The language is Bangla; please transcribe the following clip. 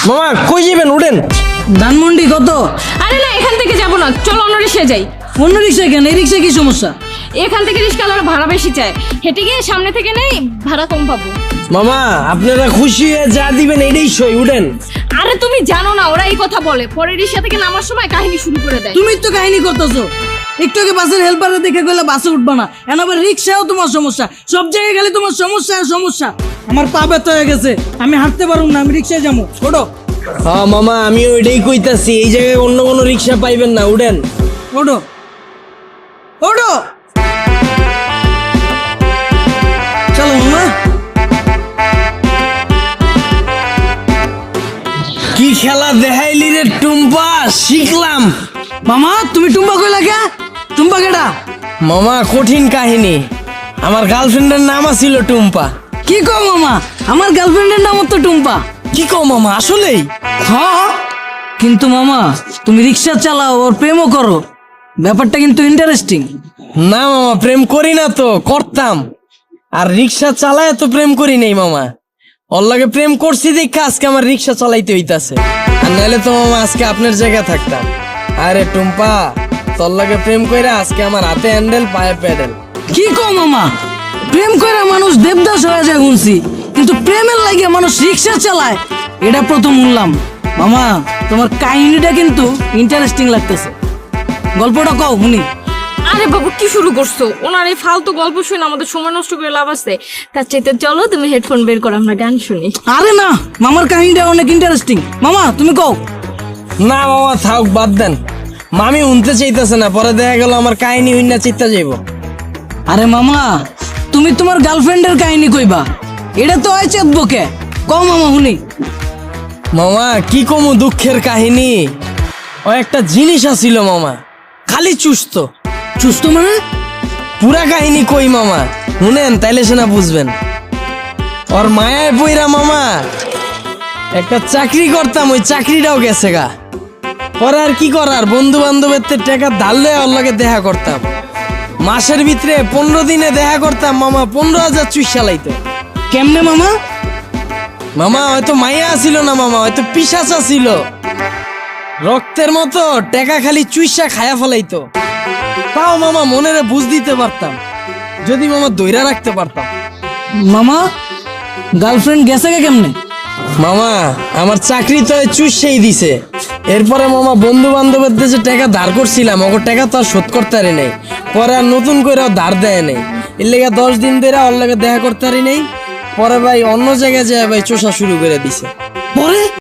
মামা কই যাবেন? উঠেন। ধানমন্ডি কত? আরে না, এখান থেকে যাবো না, চলো অন্য রিক্সায় যাই। অন্য রিক্সায় কেন? এই রিক্সায় কি সমস্যা? এখান থেকে রিক্সাওয়ালারা ভাড়া বেশি চায়, হেঁটে গিয়ে সামনে থেকে নেই, ভাড়া কম পাবো। মামা আপনারা খুশি হয়ে যা দিবেন এটাই সই, উঠেন। আরে তুমি জানো না, ওরা এই কথা বলে, পরে রিক্সা থেকে নামার সময় কাহিনী শুরু করে দেয়। তুমি তো কাহিনী করতেছো। একটু আগে বাসের হেল্পারে দেখে গেলে বাসে উঠবা না, এখন আবার রিক্সাও তোমার সমস্যা, সব জায়গায় গেলে তোমার সমস্যা আর সমস্যা। আমার পা ব্যথা হয়ে গেছে, আমি হাঁটতে পারবো না, আমি রিক্সায় যাবো। ওঠো। হ্যাঁ মামা আমিও এটাই কইতাছি, এই জায়গায় অন্য কোনো রিক্সা পাইবেন না, উঠেন। ওঠো ওঠো, চলো মামা। কি খেলা দেখাইলি রে টুম্পা, শিখলাম। মামা তুমি টুম্পা কই লাগা? টুম্পা কেডা? মামা কঠিন কাহিনী, আমার গার্লফ্রেন্ডের নাম আছিল টুম্পা। কি কও মামা? আমার গার্লফ্রেন্ডের নাম তো টুম্পা। কি কও মামা, আসলেই? হ্যাঁ, কিন্তু মামা তুমি রিক্সা চালাও আর প্রেমও করো, ব্যাপারটা কিন্তু ইন্টারেস্টিং। না মামা প্রেম করি না তো, করতাম। আর রিক্সা চালায় তো প্রেম করি নাই মামা, ওর লাগে প্রেম করছি দেখে আজকে আমার রিক্সা চালাইতে হইতাছে, আর নাহলে তো মামা আজকে আপনার জায়গায় থাকতাম। আরে টুম্পা তোর লাগে প্রেম কইরা আজকে আমার হাতে হ্যান্ডেল পায়ে প্যাডেল। কি কও মামা? প্রেম করে মানুষ দেবদাস হয়ে যায় শুনছি, কিন্তু প্রেমের লাগে মানুষ রিক্সা চালায় এটা প্রথম শুনলাম। মামা তোমার কাহিনীটা কিন্তু ইন্টারেস্টিং লাগতেছে, গল্পটা কও শুনি। আরে বাবু কি শুরু করছো? ওনার এই ফালতু গল্প শুনে আমাদের সময় নষ্ট করে লাভ আছে, তার চাইতে চলো তুমি হেডফোন বের করো, আমরা গান শুনি। আরে না, মামার কাহিনীটা অনেক ইন্টারেস্টিং, মামা তুমি কও। না মামা থাক, বাদ দেন, মামি উনতে চাইতেছে না, পরে দেখা গেল আমার কাহিনী হইনা চিত্তা যাইব। আরে মামা তুমি তোমার গার্লফ্রেন্ডের কাহিনী কইবা, এটা তো হয় চেতবকে, কও মামা শুনি। মামা কি কমু দুঃখের কাহিনী, ও একটা জিনিস আছিল মামা, খালি চুস্ত। সুস্থ মানে? পুরা কাহিনী কই মামা, শুনেন তাইলে সেনা বুঝবেন। ওর মায়ায় পইরা মামা একটা চাকরি করতাম, ওই চাকরিটাও গেছে গা। পরে আর কি করার, বন্ধু বান্ধবের টাকা ধারলে ওর লগে দেখা করতাম, মাসের ভিতরে 15 দিনে দেখা করতাম মামা, 15,000 চুইসা লাইতো। কেমনে মামা? মামা হয়তো মাইয়া ছিল না মামা, হয়তো পিশাচা ছিল, রক্তের মতো টাকা খালি চুইসা খায়া ফেলাইতো। তাও মামা মনেরে বুঝ দিতে পারতাম, যদি মামা দইরা রাখতে পারতাম। মামা গার্লফ্রেন্ড গেছে কে কেমনে? মামা আমার চাকরি তো চুষেই দিছে, এরপরে মামা বন্ধু বান্ধবের দেশে টাকা ধার করছিলাম, ওর টাকা তো আর শোধ করতে পারি নাই, পরে আর নতুন করে ধার দেয় নাই, এর লেগে 10 দিন ধরে ওর লেগে দেখা করতে পারি নাই। পরে ভাই অন্য জায়গায় যায় ভাই চোষা শুরু করে দিছে। পরে